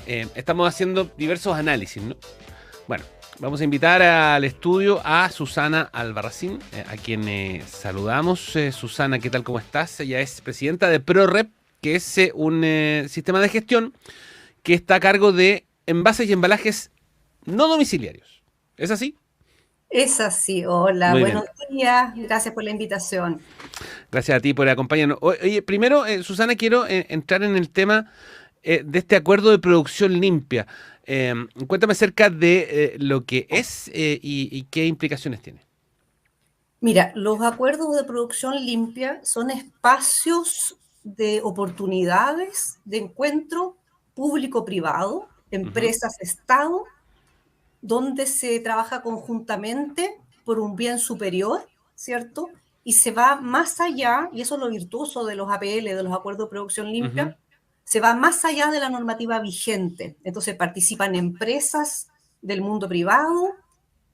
estamos haciendo diversos análisis, ¿no? Bueno, vamos a invitar al estudio a Susana Albarracín, a quien saludamos. Susana, ¿qué tal? ¿Cómo estás? Ella es presidenta de ProRep, que es un sistema de gestión que está a cargo de envases y embalajes no domiciliarios. ¿Es así? Es así, hola, Muy bien. buenos días, gracias por la invitación. Gracias a ti por acompañarnos. Oye, primero, Susana, quiero entrar en el tema de este acuerdo de producción limpia. Cuéntame acerca de lo que es y qué implicaciones tiene. Mira, los acuerdos de producción limpia son espacios de oportunidades de encuentro público-privado, Ujú, empresas-Estado, donde se trabaja conjuntamente por un bien superior, ¿cierto? Y se va más allá, y eso es lo virtuoso de los APL, de los acuerdos de producción ujú, limpia, se va más allá de la normativa vigente. Entonces participan empresas del mundo privado,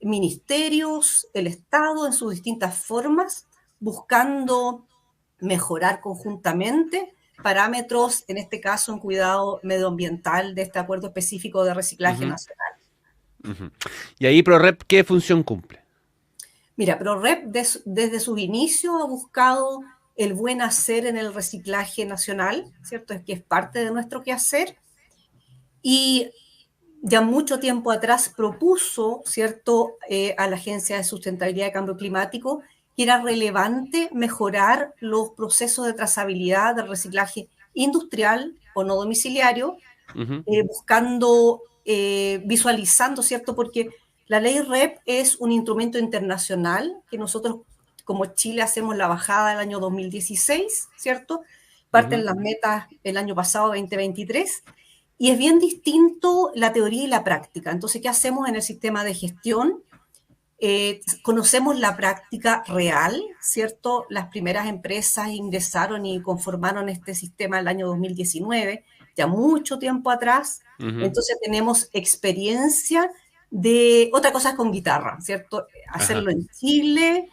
ministerios, el Estado en sus distintas formas, buscando mejorar conjuntamente parámetros, en este caso en cuidado medioambiental de este acuerdo específico de reciclaje ujú, nacional. ujú. Y ahí ProRep, ¿qué función cumple? Mira, ProRep desde sus inicios ha buscado el buen hacer en el reciclaje nacional, ¿cierto? Es que es parte de nuestro quehacer y ya mucho tiempo atrás propuso, ¿cierto?, a la Agencia de Sustentabilidad y Cambio Climático que era relevante mejorar los procesos de trazabilidad del reciclaje industrial o no domiciliario, Ujú, buscando, visualizando, ¿cierto? Porque la ley REP es un instrumento internacional que nosotros como Chile hacemos la bajada el año 2016, ¿cierto? Parten ujú, las metas el año pasado, 2023, y es bien distinto la teoría y la práctica. Entonces, ¿qué hacemos en el sistema de gestión? Conocemos la práctica real, ¿cierto? Las primeras empresas ingresaron y conformaron este sistema el año 2019, ya mucho tiempo atrás. ujú. Entonces tenemos experiencia de otra cosa con guitarra, ¿cierto? Ajá. Hacerlo en Chile,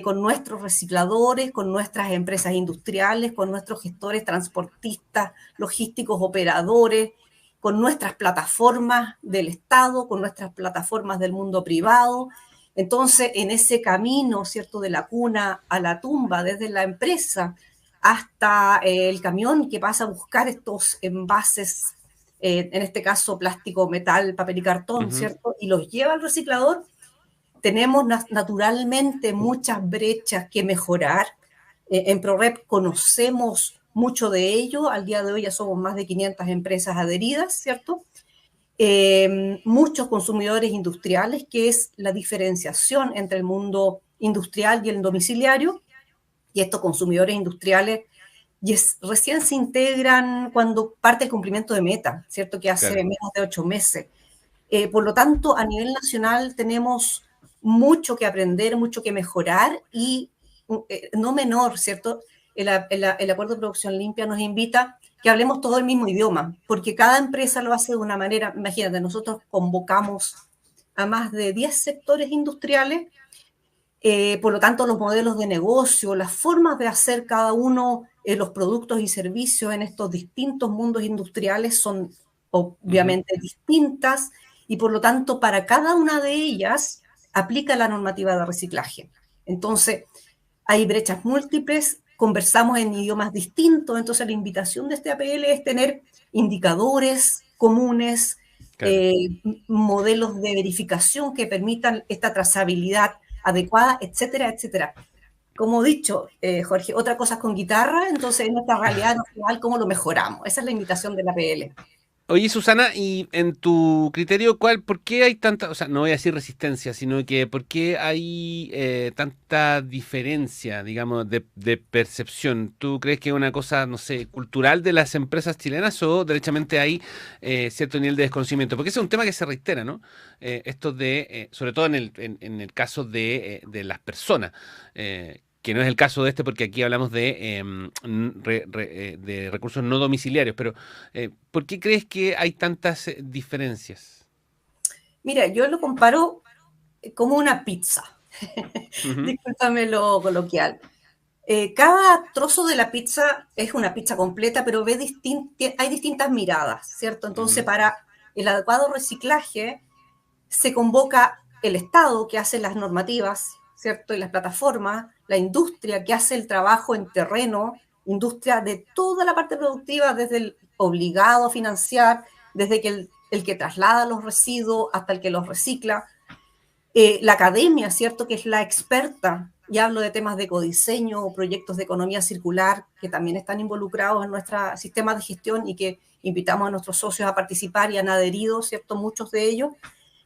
con nuestros recicladores, con nuestras empresas industriales, con nuestros gestores, transportistas, logísticos, operadores, con nuestras plataformas del Estado, con nuestras plataformas del mundo privado. Entonces, en ese camino, ¿cierto?, de la cuna a la tumba, desde la empresa hasta el camión que pasa a buscar estos envases, en este caso plástico, metal, papel y cartón, Ujú, ¿cierto?, y los lleva al reciclador, tenemos naturalmente muchas brechas que mejorar. En ProRep conocemos mucho de ello, al día de hoy ya somos más de 500 empresas adheridas, ¿cierto? Muchos consumidores industriales, que es la diferenciación entre el mundo industrial y el domiciliario, y estos consumidores industriales recién se integran cuando parte el cumplimiento de meta, ¿cierto? Que hace claro. menos de 8 meses. Por lo tanto, a nivel nacional tenemos mucho que aprender, mucho que mejorar y no menor, ¿cierto? El acuerdo de producción limpia nos invita que hablemos todo el mismo idioma, porque cada empresa lo hace de una manera. Imagínate, nosotros convocamos a más de 10 sectores industriales, por lo tanto los modelos de negocio, las formas de hacer cada uno los productos y servicios en estos distintos mundos industriales son Ujú, obviamente distintas y por lo tanto para cada una de ellas aplica la normativa de reciclaje. Entonces, hay brechas múltiples, conversamos en idiomas distintos, entonces la invitación de este APL es tener indicadores comunes, claro. modelos de verificación que permitan esta trazabilidad adecuada, etcétera, etcétera. Como he dicho, Jorge, otra cosa es con guitarra, entonces en nuestra realidad nacional, ¿cómo lo mejoramos? Esa es la invitación de la APL. Oye, Susana, y en tu criterio, ¿por qué hay tanta, o sea, no voy a decir resistencia, sino que por qué hay tanta diferencia, digamos, de percepción? ¿Tú crees que es una cosa, no sé, cultural de las empresas chilenas o derechamente hay cierto nivel de desconocimiento? Porque ese es un tema que se reitera, ¿no? Esto de, sobre todo en el caso de las personas. Que no es el caso de este porque aquí hablamos de, de recursos no domiciliarios, pero ¿por qué crees que hay tantas diferencias? Mira, yo lo comparo como una pizza. Ujú, Discúlpame lo coloquial. Cada trozo de la pizza es una pizza completa, pero hay distintas miradas, ¿cierto? Entonces, Ujú, para el adecuado reciclaje, se convoca el Estado que hace las normativas, ¿cierto? Y las plataformas, la industria que hace el trabajo en terreno, industria de toda la parte productiva, desde el obligado a financiar, desde que el que traslada los residuos hasta el que los recicla, la academia, ¿cierto? Que es la experta, y hablo de temas de ecodiseño o proyectos de economía circular, que también están involucrados en nuestro sistema de gestión y que invitamos a nuestros socios a participar y han adherido, ¿cierto? Muchos de ellos,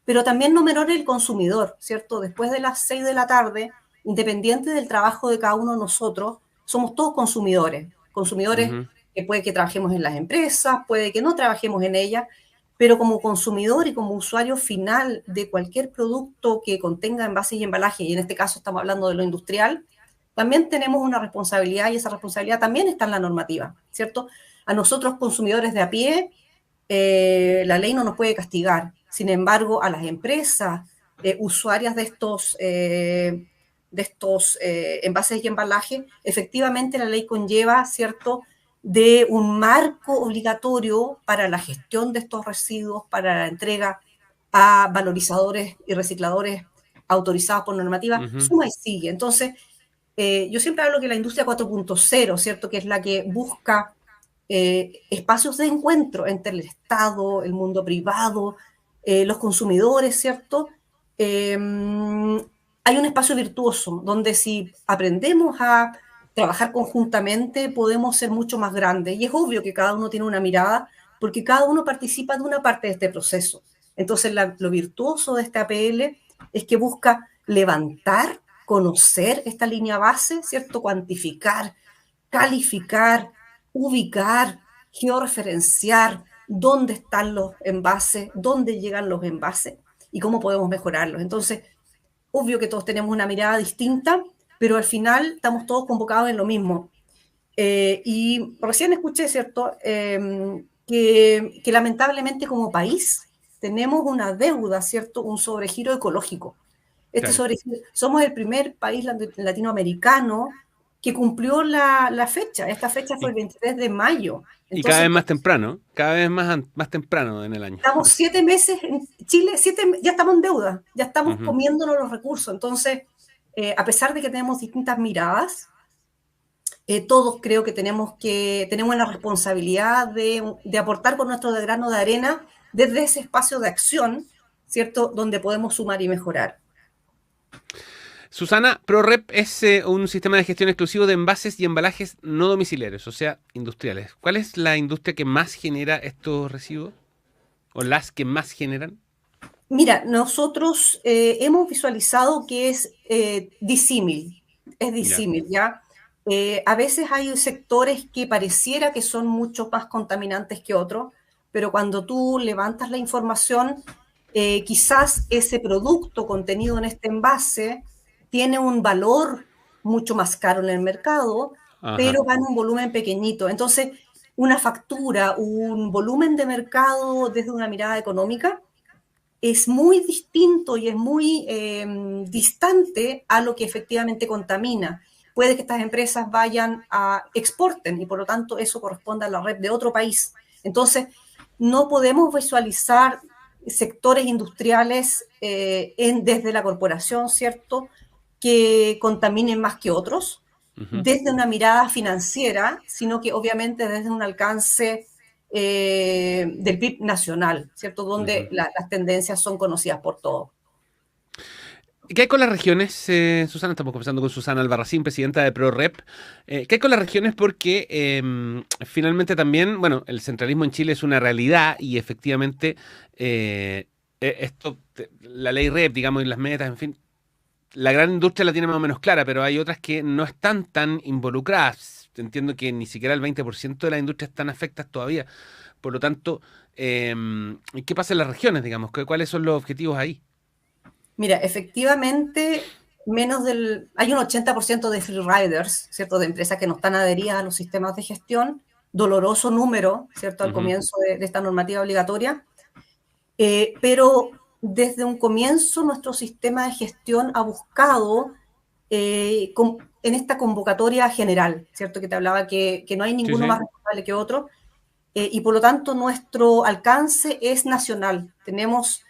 pero también no menor el consumidor, ¿cierto? Después de las 6 de la tarde, independiente del trabajo de cada uno de nosotros, somos todos consumidores, consumidores ujú. que puede que trabajemos en las empresas, puede que no trabajemos en ellas, pero como consumidor y como usuario final de cualquier producto que contenga envases y embalaje, y en este caso estamos hablando de lo industrial, también tenemos una responsabilidad y esa responsabilidad también está en la normativa, ¿cierto? A nosotros consumidores de a pie, la ley no nos puede castigar. Sin embargo, a las empresas usuarias de estos envases y embalajes, efectivamente la ley conlleva, ¿cierto?, de un marco obligatorio para la gestión de estos residuos, para la entrega a valorizadores y recicladores autorizados por normativa, Ujú. suma y sigue. Entonces, yo siempre hablo que la industria 4.0, ¿cierto?, que es la que busca espacios de encuentro entre el Estado, el mundo privado, los consumidores, ¿cierto? Hay un espacio virtuoso donde si aprendemos a trabajar conjuntamente podemos ser mucho más grandes. Y es obvio que cada uno tiene una mirada porque cada uno participa de una parte de este proceso. Entonces, lo virtuoso de esta APL es que busca levantar, conocer esta línea base, ¿cierto? Cuantificar, calificar, ubicar, georreferenciar dónde están los envases, dónde llegan los envases y cómo podemos mejorarlos. Entonces, obvio que todos tenemos una mirada distinta, pero al final estamos todos convocados en lo mismo. Y recién escuché, ¿cierto?, que lamentablemente como país tenemos una deuda, ¿cierto?, un sobregiro ecológico. Claro. Somos el primer país latinoamericano que cumplió la fecha. Esta fecha fue Y, el 23 de mayo. y cada Entonces, vez más temprano, cada vez más, más temprano en el año. estamos 7 meses en Chile, ya estamos en deuda, ya estamos Ujú. comiéndonos los recursos. Entonces, a pesar de que tenemos distintas miradas, todos creo que tenemos la responsabilidad de aportar con nuestro grano de arena desde ese espacio de acción, ¿cierto?, donde podemos sumar y mejorar. Susana, ProRep es un sistema de gestión exclusivo de envases y embalajes no domiciliarios, o sea, industriales. ¿Cuál es la industria que más genera estos residuos? ¿O las que más generan? Mira, nosotros hemos visualizado que es Ya. disímil, ¿ya? A veces hay sectores que pareciera que son mucho más contaminantes que otros, pero cuando tú levantas la información, quizás ese producto contenido en este envase tiene un valor mucho más caro en el mercado, Ajá. pero va en un volumen pequeñito. Entonces, una factura, un volumen de mercado desde una mirada económica es muy distinto y es muy distante a lo que efectivamente contamina. Puede que estas empresas vayan a exporten y por lo tanto eso corresponde a la red de otro país. Entonces, no podemos visualizar sectores industriales desde la corporación, ¿cierto?, que contaminen más que otros Ujú. desde una mirada financiera, sino que obviamente desde un alcance del PIB nacional, ¿cierto? Ujú. Donde las tendencias son conocidas por todos. ¿Qué hay con las regiones, Susana? Estamos conversando con Susana Albarracín, presidenta de ProRep. ¿Qué hay con las regiones? Porque finalmente también, bueno, el centralismo en Chile es una realidad y efectivamente la ley REP, digamos, y las metas, en fin, la gran industria la tiene más o menos clara, pero hay otras que no están tan involucradas. Entiendo que ni siquiera el 20% de las industrias están afectadas todavía. Por lo tanto, ¿qué pasa en las regiones, digamos? ¿Cuáles son los objetivos ahí? Mira, efectivamente, hay un 80% de free riders, ¿cierto? De empresas que no están adheridas a los sistemas de gestión, doloroso número, ¿cierto? Al Ujú. comienzo de esta normativa obligatoria. Pero desde un comienzo nuestro sistema de gestión ha buscado en esta convocatoria general, ¿cierto? Que te hablaba que no hay Sí, ninguno sí. más responsable que otro, y por lo tanto nuestro alcance es nacional. Tenemos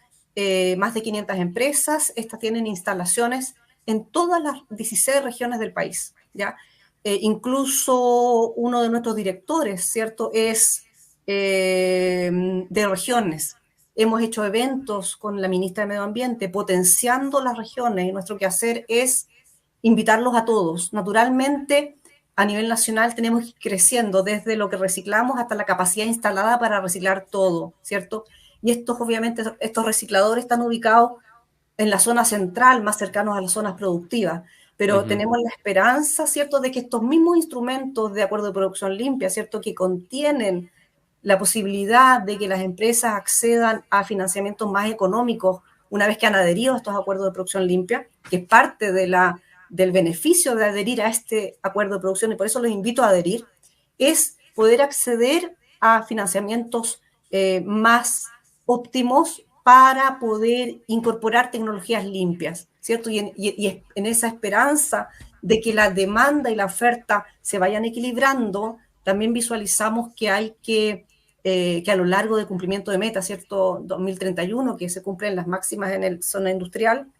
más de 500 empresas, estas tienen instalaciones en todas las 16 regiones del país, ¿ya? Incluso uno de nuestros directores, ¿cierto? Es de regiones. Hemos hecho eventos con la ministra de Medio Ambiente potenciando las regiones y nuestro quehacer es invitarlos a todos. Naturalmente, a nivel nacional tenemos que ir creciendo desde lo que reciclamos hasta la capacidad instalada para reciclar todo, ¿cierto? Y estos, obviamente, estos recicladores están ubicados en la zona central, más cercanos a las zonas productivas, pero Ujú. tenemos la esperanza, ¿cierto?, de que estos mismos instrumentos de acuerdo de producción limpia, ¿cierto?, que contienen la posibilidad de que las empresas accedan a financiamientos más económicos una vez que han adherido a estos acuerdos de producción limpia, que es parte del beneficio de adherir a este acuerdo de producción, y por eso los invito a adherir, es poder acceder a financiamientos más óptimos para poder incorporar tecnologías limpias, ¿cierto? Y en esa esperanza de que la demanda y la oferta se vayan equilibrando, también visualizamos que hay que a lo largo del cumplimiento de metas, ¿cierto? 2031, que se cumplen las máximas en la zona industrial,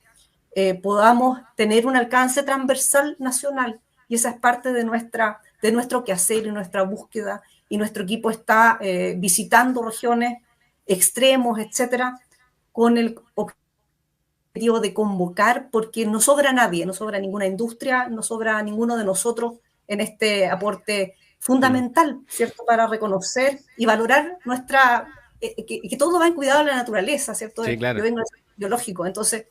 podamos tener un alcance transversal nacional. Y esa es parte de nuestro quehacer y nuestra búsqueda. Y nuestro equipo está visitando regiones, extremos, etcétera, con el objetivo de convocar, porque no sobra nadie, no sobra ninguna industria, no sobra ninguno de nosotros en este aporte Mm. fundamental, ¿cierto?, para reconocer y valorar que todo va en cuidado de la naturaleza, ¿cierto? Sí, Yo claro. vengo del biológico, entonces,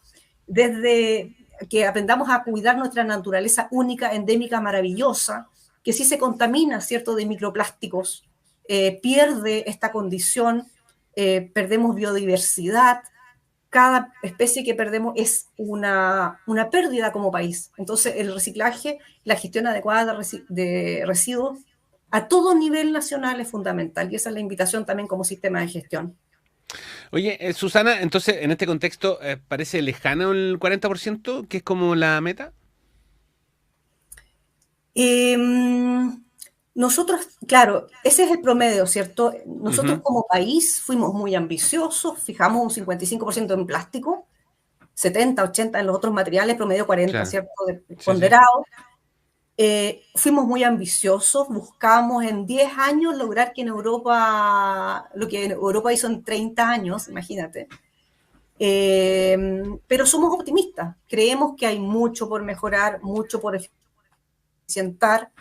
desde que aprendamos a cuidar nuestra naturaleza única, endémica, maravillosa, que si se contamina, ¿cierto?, de microplásticos, pierde esta condición, perdemos biodiversidad, cada especie que perdemos es una pérdida como país. Entonces, el reciclaje, la gestión adecuada de residuos a todo nivel nacional es fundamental y esa es la invitación también como sistema de gestión. Oye, Susana, entonces, en este contexto, ¿parece lejano el 40%, que es como la meta? Eh, Nosotros, claro, ese es el promedio, ¿cierto? Nosotros Ujú. como país fuimos muy ambiciosos, fijamos un 55% en plástico, 70, 80 en los otros materiales, promedio 40, Claro. ¿cierto? Sí, sí. Ponderado. Fuimos muy ambiciosos, buscamos en 10 años lograr que en Europa, lo que en Europa hizo en 30 años, imagínate. Pero somos optimistas, creemos que hay mucho por mejorar, mucho por eficientar,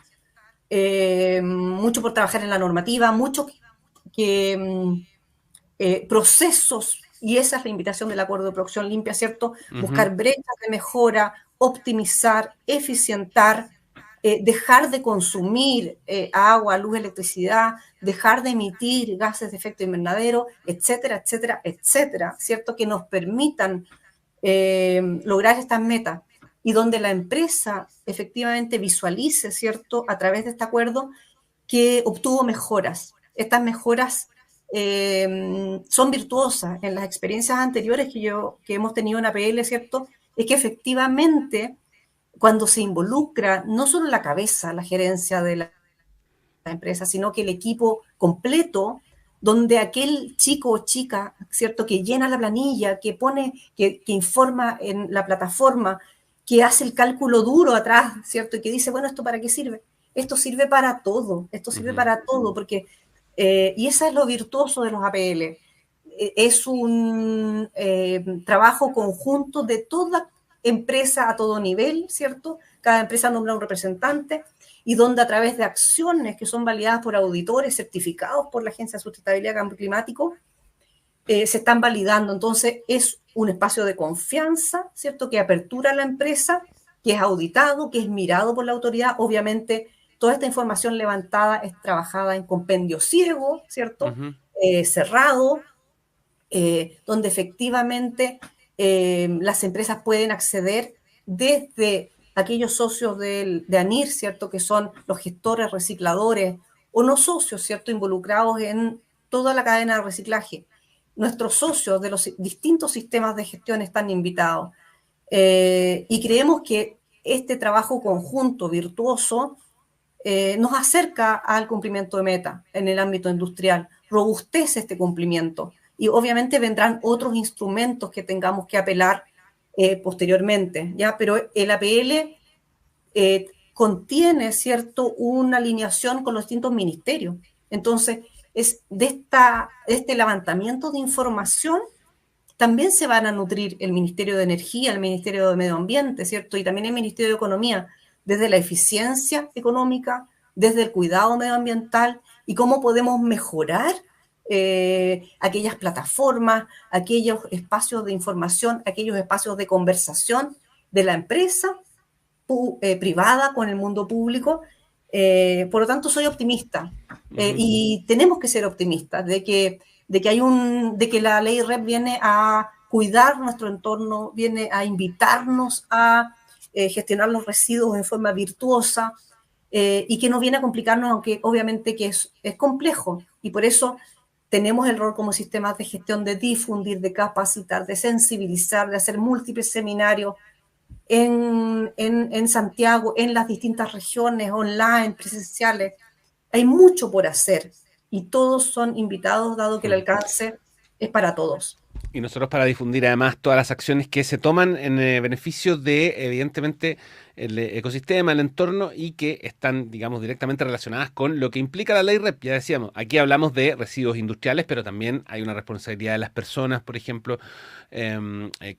mucho por trabajar en la normativa, mucho procesos, y esa es la invitación del acuerdo de producción limpia, ¿cierto? Ujú. Buscar brechas de mejora, optimizar, eficientar, dejar de consumir agua, luz, electricidad, dejar de emitir gases de efecto invernadero, etcétera, etcétera, etcétera, ¿cierto? Que nos permitan lograr estas metas y donde la empresa efectivamente visualice, ¿cierto?, a través de este acuerdo que obtuvo mejoras. Estas mejoras son virtuosas. En las experiencias anteriores que hemos tenido en APL, ¿cierto?, es que efectivamente cuando se involucra no solo la cabeza, la gerencia de la empresa, sino que el equipo completo, donde aquel chico o chica, ¿cierto?, que llena la planilla, que pone, que informa en la plataforma, que hace el cálculo duro atrás, ¿cierto?, y que dice, bueno, ¿esto para qué sirve? Esto sirve para todo, esto sirve Ujú. para todo, porque, y eso es lo virtuoso de los APL, es un trabajo conjunto de toda empresa a todo nivel, ¿cierto? Cada empresa nombra un representante y donde a través de acciones que son validadas por auditores certificados por la Agencia de Sustentabilidad y Cambio Climático, se están validando. Entonces, es un espacio de confianza, ¿cierto? Que apertura a la empresa, que es auditado, que es mirado por la autoridad. Obviamente, toda esta información levantada es trabajada en compendio ciego, ¿cierto? Ujú. Cerrado, donde efectivamente las empresas pueden acceder desde aquellos socios de ANIR, ¿cierto?, que son los gestores, recicladores, o no socios, ¿cierto?, involucrados en toda la cadena de reciclaje. Nuestros socios de los distintos sistemas de gestión están invitados. Y creemos que este trabajo conjunto, virtuoso, nos acerca al cumplimiento de meta en el ámbito industrial, robustece este cumplimiento y obviamente vendrán otros instrumentos que tengamos que apelar posteriormente, ¿ya? Pero el APL contiene, ¿cierto?, una alineación con los distintos ministerios. Entonces, es de este levantamiento de información también se van a nutrir el Ministerio de Energía, el Ministerio de Medio Ambiente, ¿cierto? Y también el Ministerio de Economía, desde la eficiencia económica, desde el cuidado medioambiental y cómo podemos mejorar aquellas plataformas, aquellos espacios de información, aquellos espacios de conversación de la empresa privada con el mundo público. Por lo tanto, soy optimista y tenemos que ser optimistas de que la ley REP viene a cuidar nuestro entorno, viene a invitarnos a gestionar los residuos en forma virtuosa y que no viene a complicarnos, aunque obviamente que es complejo. Y por eso tenemos el rol como sistemas de gestión de difundir, de capacitar, de sensibilizar, de hacer múltiples seminarios en Santiago, en las distintas regiones, online, presenciales. Hay mucho por hacer y todos son invitados, dado que el alcance es para todos. Y nosotros para difundir además todas las acciones que se toman en beneficio de, evidentemente, el ecosistema, el entorno y que están, digamos, directamente relacionadas con lo que implica la ley REP. Ya decíamos, aquí hablamos de residuos industriales, pero también hay una responsabilidad de las personas, por ejemplo,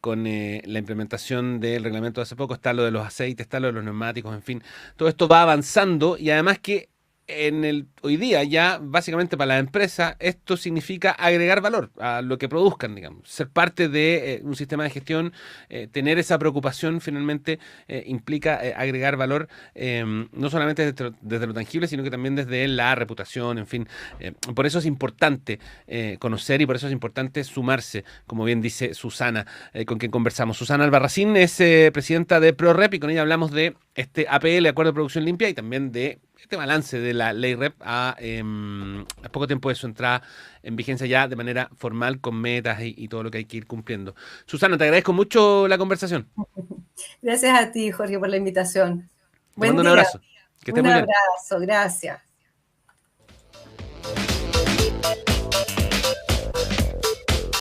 con la implementación del reglamento de hace poco, está lo de los aceites, está lo de los neumáticos, en fin, todo esto va avanzando y además que hoy día ya básicamente para la empresa esto significa agregar valor a lo que produzcan, digamos, ser parte de un sistema de gestión, tener esa preocupación finalmente implica agregar valor no solamente desde lo tangible, sino que también desde la reputación, en fin. Por eso es importante conocer y por eso es importante sumarse, como bien dice Susana, con quien conversamos. Susana Albarracín es presidenta de ProRep y con ella hablamos de este APL, Acuerdo de Producción Limpia, y también de este balance de la ley REP a poco tiempo de su entrada en vigencia ya de manera formal con metas y todo lo que hay que ir cumpliendo. Susana, te agradezco mucho la conversación. Gracias a ti, Jorge, por la invitación. Te Buen mando un día. abrazo. Que estés Un muy bien. abrazo, gracias.